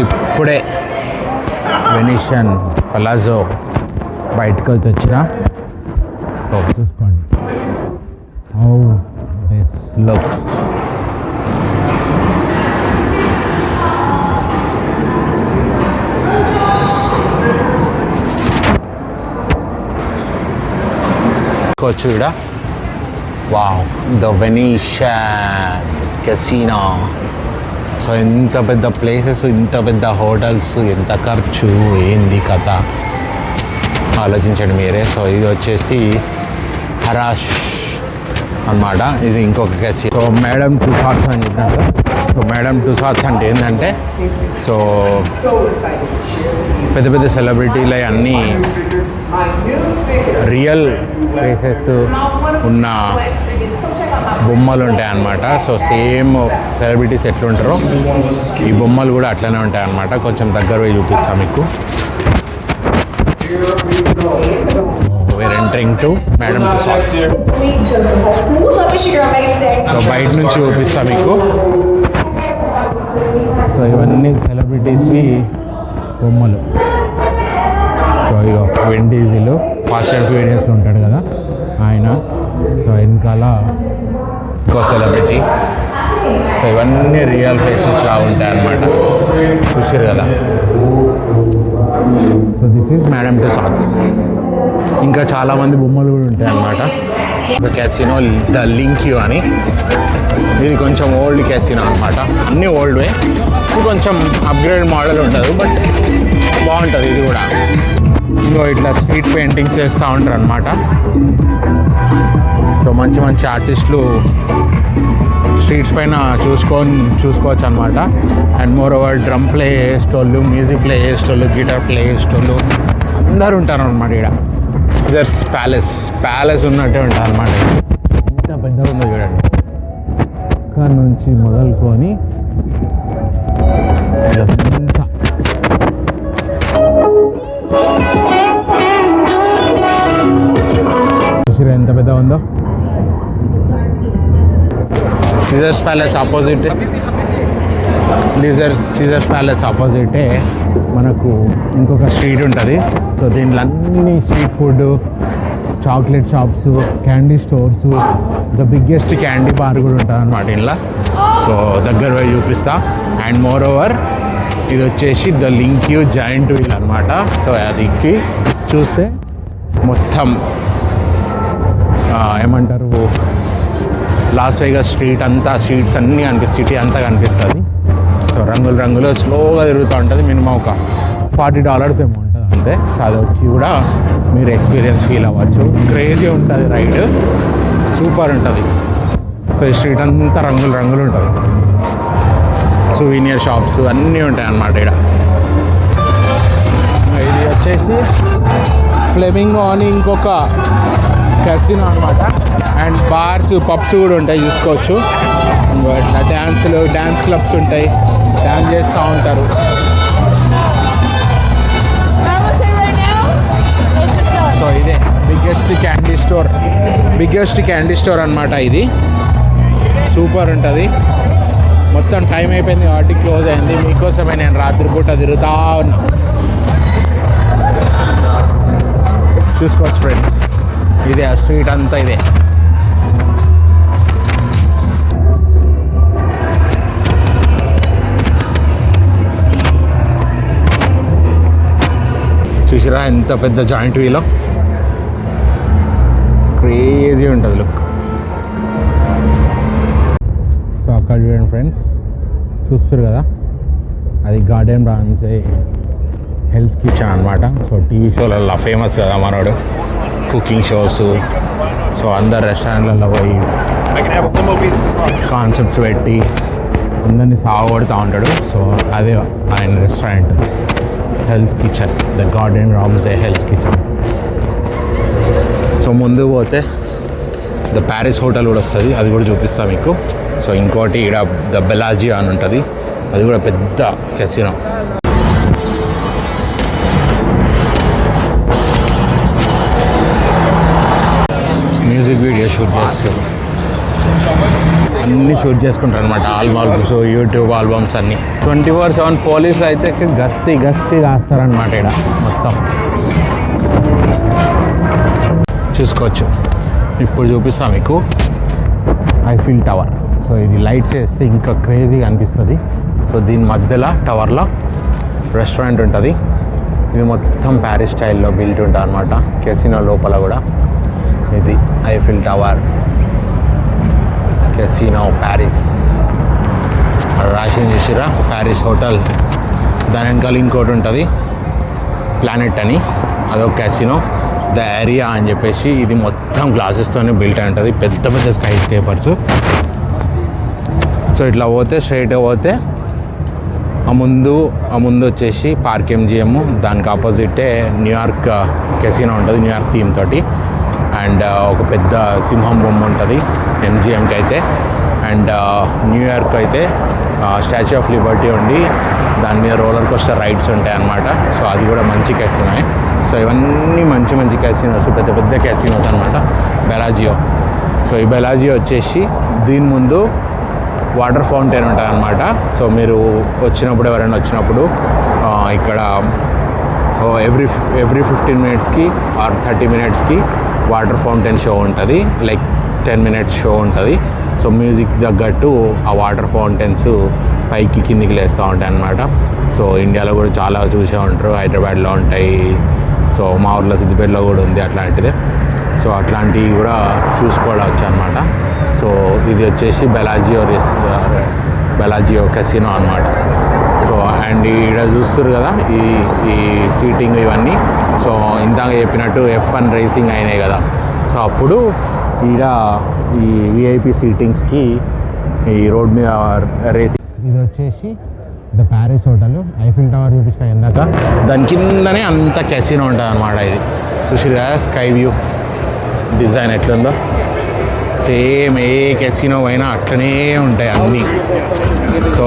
ఇప్పుడే Venetian palazzo బయటకు వచ్చిన. సో చూసుకోండి హౌ దిస్ లుక్స్. వచ్చు ఇక్కడ. Wow, the Venetian casino. So ఇంత పెద్ద ప్లేసెస్, ఇంత పెద్ద హోటల్స్, ఎంత ఖర్చు, ఏంది కథ ఆలోచించండి మీరే. సో ఇది వచ్చేసి హరాష్ అన్నమాట. ఇది ఇంకొక కెసినో. సో మేడం టుసాట్స్ అని చెప్పినట్టు. సో మేడం టుసాట్స్ అంటే ఏంటంటే, సో పెద్ద పెద్ద సెలబ్రిటీలు అన్నీ రియల్ ఫేసెస్ ఉన్న బొమ్మలు ఉంటాయి అన్నమాట. సో సేమ్ సెలబ్రిటీస్ ఎట్లుంటారో ఈ బొమ్మలు కూడా అట్లనే ఉంటాయి అన్నమాట. కొంచెం దగ్గర పోయి చూపిస్తాం మీకు. we're entering to Madame Tussauds. So బయట నుంచి చూపిస్తాం మీకు. సో ఇవన్నీ సెలబ్రిటీస్వి బొమ్మలు. సో ఇక వెన్ డీజిల్ ఫాస్ట్ అండ్ ఫ్యూరియస్లో ఉంటాడు కదా ఆయన. సో వెనకాల ఇంకో సెలబ్రిటీ. సో ఇవన్నీ రియల్ ఫేసెస్ లా ఉంటాయి అన్నమాట. చూసారు కదా. So this is madam Tussauds. ఇంకా చాలామంది బొమ్మలు కూడా ఉంటాయి అన్నమాట. క్యాసినో ద లింక్యూ అని. ఇది కొంచెం ఓల్డ్ క్యాసినో అనమాట. అన్నీ ఓల్డ్వే, ఇది కొంచెం అప్గ్రేడ్ మోడల్ ఉంటుంది, బట్ బాగుంటుంది ఇది కూడా. ఇంకో ఇట్లా స్ట్రీట్ పెయింటింగ్స్ చేస్తూ ఉంటారు అనమాట. సో మంచి మంచి ఆర్టిస్టులు స్ట్రీట్స్ పైన చూసుకోవచ్చు అనమాట. And more over drum play చేసేటోళ్ళు, మ్యూజిక్ ప్లే చేసేటోళ్ళు, గిటార్ ప్లే చేసేటోళ్ళు అందరూ ఉంటారు అనమాట ఇక్కడ. ఇదర్స్ ప్యాలెస్ ఉన్నట్టే ఉంటుంది అనమాట. ఎంత పెద్దగా ఉందో చూడండి. ఇక్కడ నుంచి మొదలుకొని ఇదంతా చూసిరా ఎంత పెద్దగా ఉందో. సీజర్స్ ప్యాలెస్ ఆపోజిటే మనకు ఇంకొక స్ట్రీట్ ఉంటుంది. సో దీంట్లో అన్ని street food, chocolate shops, candy stores, the biggest candy bar కూడా ఉంటుంది అనమాట ఇంట్లో. సో దగ్గర పోయి చూపిస్తా. అండ్ మోర్ ఓవర్ ఇది వచ్చేసి ద లింక్యూ జాయింట్ వీల్ అనమాట. సో అది ఎక్కి చూస్తే మొత్తం ఏమంటారు లాస్ వేగాస్ స్ట్రీట్స్ అన్నీ కనిపిస్తుంది, సిటీ అంతా కనిపిస్తుంది. సో రంగులు స్లోగా తిరుగుతూ ఉంటుంది. మినిమం ఒక $40 ఏమో ఉంటుంది అంతే. సో అది వచ్చి కూడా మీరు ఎక్స్పీరియన్స్ ఫీల్ అవ్వచ్చు. క్రేజీ ఉంటుంది రైడ్, సూపర్ ఉంటుంది. సో ఈ స్ట్రీట్ అంతా రంగులు ఉంటుంది. సూవీనియర్ షాప్స్ అన్నీ ఉంటాయి అన్నమాట ఇక్కడ. ఇది వచ్చేసి ఫ్లెమింగో అని ఇంకొక క్యాసినో అనమాట. అండ్ బార్స్, పబ్స్ కూడా ఉంటాయి, చూసుకోవచ్చు. ఇట్లా డ్యాన్స్ క్లబ్స్ ఉంటాయి, డ్యాన్స్ చేస్తూ ఉంటారు. సో ఇదే బిగ్గెస్ట్ క్యాండీ స్టోర్ అనమాట. ఇది సూపర్ ఉంటుంది. మొత్తం టైం అయిపోయింది కాబట్టి క్లోజ్ అయింది. మీకోసమే నేను రాత్రిపూట తిరుగుతా ఉన్నా. చూసుకోవచ్చు ఫ్రెండ్స్, ఇదే ఆ స్ట్రీట్ అంతా ఇదే. చూసిరా ఎంత పెద్ద జాయింట్ వీలో, క్రేజీ ఉంటుంది లుక్. సో అక్కడ చూడండి ఫ్రెండ్స్, చూస్తారు కదా, అది గార్డెన్ రాన్సే హెల్త్ కిచెన్ అనమాట. సో టీవీ షోలలో ఫేమస్ కదా మనోడు, కుకింగ్ షోస్. సో అందరు రెస్టారెంట్లలో పోయి కాన్సెప్ట్స్ పెట్టి అందరినీ సాగొడుతూ ఉంటాడు. సో అదే ఆయన restaurant, health kitchen, the Gordon Ramsay health kitchen. So ముందు పోతే ద ప్యారిస్ హోటల్ కూడా వస్తుంది, అది కూడా చూపిస్తాను మీకు. సో ఇంకోటి ఇక్కడ ద బెలాజియో అని ఉంటుంది, అది కూడా పెద్ద కెసినో. మ్యూజిక్ వీడియో షూట్ చేస్తారు అన్నీ షూట్ చేసుకుంటారు అనమాట. ఆల్బమ్స్, యూట్యూబ్ ఆల్బమ్స్ అన్నీ 24/7 పోలీసులు అయితే గస్తీ కాస్తారనమాట. ఇక్కడ మొత్తం చూసుకోవచ్చు. ఇప్పుడు చూపిస్తాను మీకు ఐఫిల్ టవర్. సో ఇది లైట్స్ వేస్తే ఇంకా క్రేజీగా అనిపిస్తుంది. సో దీని మధ్యలో టవర్లో రెస్టారెంట్ ఉంటుంది. ఇది మొత్తం ప్యారిస్ స్టైల్లో బిల్ట్ ఉంటుంది అనమాట. కెసినో లోపల కూడా ఇది ఐఫిల్ టవర్, కెసినో ప్యారిస్ రాసింది చూసిరా, ప్యారిస్ హోటల్. దాని వెనకాల ఇంకోటి ఉంటుంది ప్లానెట్ అని, అదొక కెసినో. ద ఏరియా అని చెప్పేసి ఇది మొత్తం గ్లాసెస్తోనే బిల్ట్ అయి ఉంటుంది. పెద్ద పెద్ద స్కై స్కేపర్స్. సో ఇట్లా పోతే స్ట్రైట్గా పోతే ఆ ముందు వచ్చేసి పార్క్ MGM, దానికి ఆపోజిటే న్యూయార్క్ కెసినో ఉంటుంది, న్యూయార్క్ థీమ్ తోటి. అండ్ ఒక పెద్ద సింహం బొమ్మ ఉంటుంది MGMకి అయితే. అండ్ న్యూయార్క్ అయితే స్టాచ్యూ ఆఫ్ లిబర్టీ ఉండి దాని మీద రోలర్ కోస్టర్ రైడ్స్ ఉంటాయి అన్నమాట. సో అది కూడా మంచి కెసినోయే. సో ఇవన్నీ మంచి క్యాసినోస్, పెద్ద క్యాసినోస్ అనమాట. బెలాజియో. సో ఈ బెలాజియో వచ్చేసి దీని ముందు వాటర్ ఫౌంటైన్ ఉంటుంది అనమాట. సో మీరు ఎవరైనా వచ్చినప్పుడు ఇక్కడ ఎవ్రీ 15 మినిట్స్కి ఆర్ 30 మినిట్స్కి వాటర్ ఫౌంటైన్ షో ఉంటుంది. లైక్ 10 మినిట్స్ షో ఉంటుంది. సో మ్యూజిక్ తగ్గట్టు ఆ వాటర్ ఫౌంటైన్స్ పైకి కిందికి లేస్తూ ఉంటాయి అన్నమాట. సో ఇండియాలో కూడా చాలా చూసే ఉంటారు, హైదరాబాద్లో ఉంటాయి. సో మా ఊర్లో సిద్దిపేటలో కూడా ఉంది అట్లాంటిదే. సో అట్లాంటివి కూడా చూసుకోవచ్చు అనమాట. సో ఇది వచ్చేసి బెలాజియో కెసినో అనమాట. సో అండ్ ఇక్కడ చూస్తారు కదా ఈ సీటింగ్ ఇవన్నీ. సో ఇందాక చెప్పినట్టు F1 రేసింగ్ అయినాయి కదా. సో అప్పుడు ఈడ ఈ VIP సీటింగ్స్కి ఈ రోడ్ మీద రేసింగ్. ఇది వచ్చేసి the Paris hotel. Eiffel tower చూపించిన ఇందాక, దాని కిందనే అంత కెసినో ఉంటుంది అనమాట. ఇది చూసి కదా స్కై వ్యూ డిజైన్ ఎట్లుందో. సేమ్ ఏ కెసినో అయినా అట్లనే ఉంటాయి అన్నీ. సో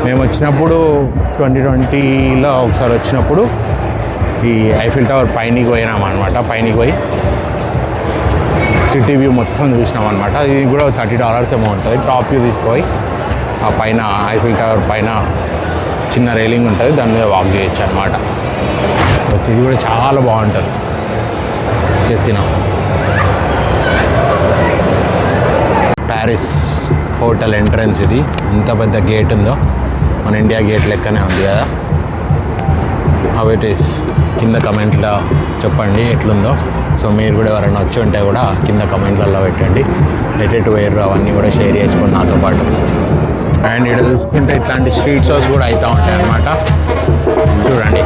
మేము వచ్చినప్పుడు 2020లో ఒకసారి వచ్చినప్పుడు ఈ ఐఫిల్ టవర్ పైనకి పోయినాం అనమాట. పైనకి పోయి సిటీ వ్యూ మొత్తం చూసినాం అనమాట. ఇది కూడా $30 ఏమో ఉంటుంది. టాప్ వ్యూ తీసుకుపోయి ఆ పైన ఐఫిల్ టవర్ పైన చిన్న రైలింగ్ ఉంటుంది, దాని మీద వాక్ చేయొచ్చు అనమాట. ఇది కూడా చాలా బాగుంటుంది కెసినో. ప్యారిస్ హోటల్ ఎంట్రన్స్ ఇది. ఎంత పెద్ద గేట్ ఉందో, మన ఇండియా గేట్ లెక్కనే ఉంది కదా. హౌ ఇట్ ఈస్ కింద కమెంట్లో చెప్పండి ఎట్లుందో. సో మీరు కూడా ఎవరైనా వచ్చి ఉంటే కూడా కింద కమెంట్లలో పెట్టండి. ఎటు వేరు అవన్నీ కూడా షేర్ చేసుకోండి నాతో పాటు. అండ్ ఇక్కడ చూసుకుంటే ఇట్లాంటి స్ట్రీట్ షోస్ కూడా అవుతూ ఉంటాయి అన్నమాట. చూడండి.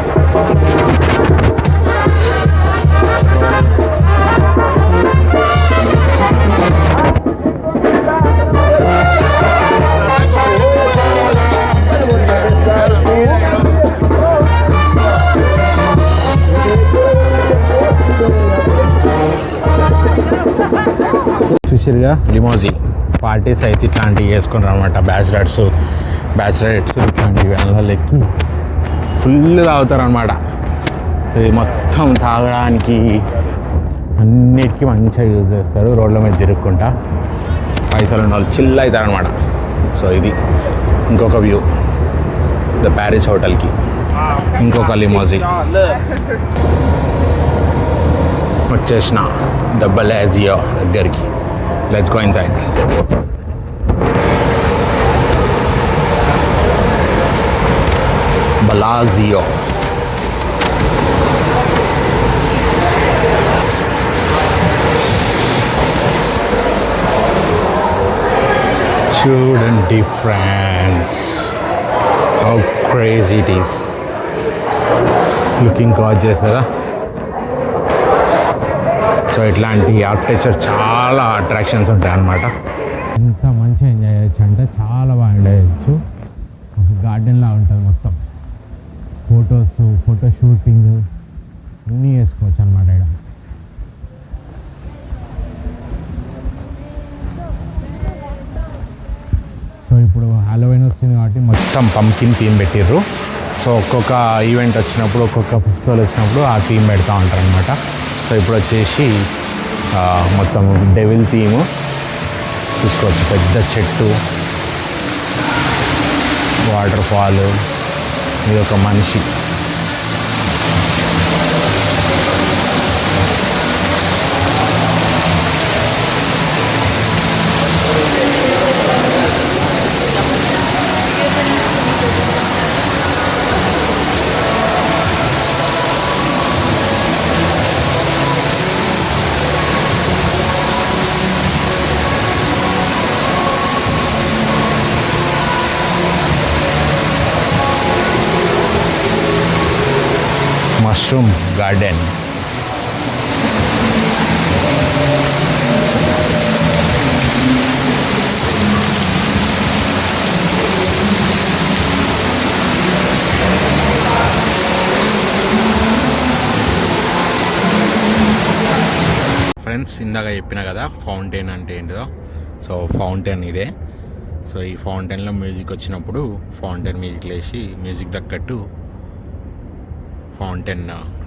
చూసిరుగా లిమోజిన్ పార్టీస్ అయితే ఇట్లాంటివి చేసుకున్నారు అనమాట. బ్యాచిలర్స్ ఇట్లాంటివి అందులో ఎక్కి ఫుల్ తాగుతారు అనమాట. ఇది మొత్తం తాగడానికి అన్నిటికీ మంచిగా యూజ్ చేస్తారు. రోడ్ల మీద తిరుక్కుంటా పైసలు ఉన్న వాళ్ళు చిల్ అవుతారు అనమాట. సో ఇది ఇంకొక వ్యూ ద ప్యారిస్ హోటల్కి. ఇంకొక లిమోజిన్ వచ్చేసిన ద బెలాజియో దగ్గరికి. Let's go inside. Bellagio. Student difference. How crazy it is. Looking gorgeous కదా. సో ఇట్లాంటి ఆర్కిటెక్చర్ చాలా అట్రాక్షన్స్ ఉంటాయి అన్నమాట. ఎంత మంచిగా ఎంజాయ్ చేయొచ్చు అంటే చాలా బాగా ఎంజాయ్ చేయొచ్చు. ఒక గార్డెన్లా ఉంటుంది మొత్తం. ఫోటో షూటింగ్ అన్నీ చేసుకోవచ్చు అన్నమాట ఇక్కడ. సో ఇప్పుడు హాలోవీన్ వస్తుంది కాబట్టి మొత్తం పంకిన్ థీమ్ పెట్టిర్రు. సో ఒక్కొక్క ఈవెంట్ వచ్చినప్పుడు, ఒక్కొక్క ఫెస్టివల్ వచ్చినప్పుడు ఆ థీమ్ పెడతా ఉంటారు అనమాట. సో ఇప్పుడు వచ్చేసి మొత్తం డెవిల్ థీము. చూసుకోవచ్చు, పెద్ద చెట్టు, వాటర్ ఫాల్, ఇది ఒక మనిషి. Mushroom garden. ఫ్రెండ్స్, ఇందాక చెప్పిన కదా ఫౌంటైన్ అంటే ఏంటిదో. సో ఫౌంటైన్ ఇదే. సో ఈ ఫౌంటైన్లో మ్యూజిక్ వచ్చినప్పుడు ఫౌంటైన్ మ్యూజిక్ లేచి మ్యూజిక్ తగ్గట్టు ఫౌంటైన్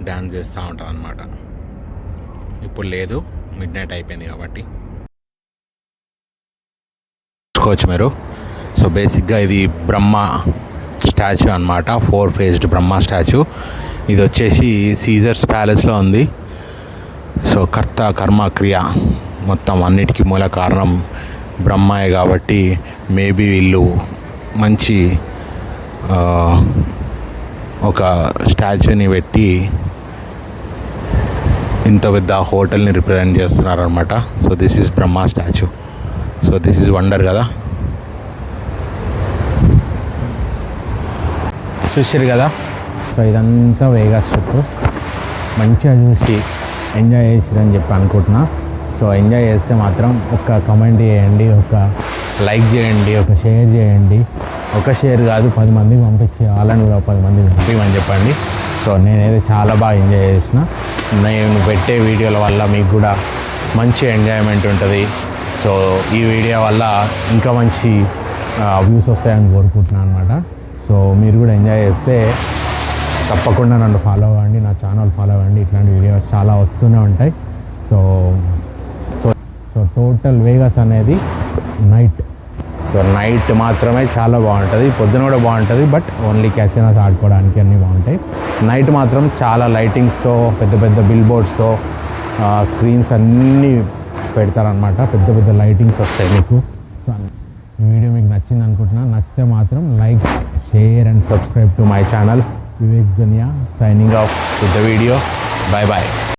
డ్యాన్స్ చేస్తూ ఉంటుంది అన్నమాట. ఇప్పుడు లేదు, మిడ్ నైట్ అయిపోయింది కాబట్టి చూసుకోవచ్చు మీరు. సో బేసిక్గా ఇది బ్రహ్మ స్టాచ్యూ అన్నమాట, 4 ఫేస్డ్ బ్రహ్మ స్టాచ్యూ. ఇది వచ్చేసి సీజర్స్ ప్యాలెస్లో ఉంది. సో కర్త కర్మ క్రియ మొత్తం అన్నిటికీ మూల కారణం బ్రహ్మయే కాబట్టి మేబీ వీళ్ళు మంచి ఒక స్టాచ్యూని పెట్టి ఇంత పెద్ద హోటల్ని రిప్రజెంట్ చేస్తున్నారనమాట. So this is Brahma statue. So this is wonder కదా. చూసారు కదా. సో ఇదంతా వేగాస్ చుట్టూ మంచిగా చూసి ఎంజాయ్ చేసిరని చెప్పి అనుకుంటున్నా. సో ఎంజాయ్ చేస్తే మాత్రం ఒక కమెంట్ చేయండి, ఒక లైక్ చేయండి, ఒక షేర్ చేయండి. ఒక షేర్ కాదు, 10 మందికి పంపించి వాళ్ళని కూడా 10 మందికి పంపించమని చెప్పండి. సో నేనైతే చాలా బాగా ఎంజాయ్ చేసిన. నేను పెట్టే వీడియోల వల్ల మీకు కూడా మంచి ఎంజాయ్మెంట్ ఉంటుంది. సో ఈ వీడియో వల్ల ఇంకా మంచి వ్యూస్ వస్తాయని కోరుకుంటున్నాను అనమాట. సో మీరు కూడా ఎంజాయ్ చేస్తే తప్పకుండా నన్ను ఫాలో అవ్వండి, నా ఛానల్ ఫాలో అవ్వండి. ఇట్లాంటి వీడియోస్ చాలా వస్తూనే ఉంటాయి. So so so total Vegas అనేది నైట్. సో నైట్ మాత్రమే చాలా బాగుంటుంది, పొద్దున కూడా బాగుంటుంది, బట్ ఓన్లీ క్యాసినోస్ ఆడుకోవడానికి అన్నీ బాగుంటాయి. నైట్ మాత్రం చాలా లైటింగ్స్తో, పెద్ద పెద్ద బిల్ బోర్డ్స్తో స్క్రీన్స్ అన్నీ పెడతారనమాట. పెద్ద పెద్ద లైటింగ్స్ వస్తాయి మీకు. సో ఈ వీడియో మీకు నచ్చింది అనుకుంటున్నాను. నచ్చితే మాత్రం like, share and subscribe to my channel. Vivek Jania signing off with the video. Bye bye.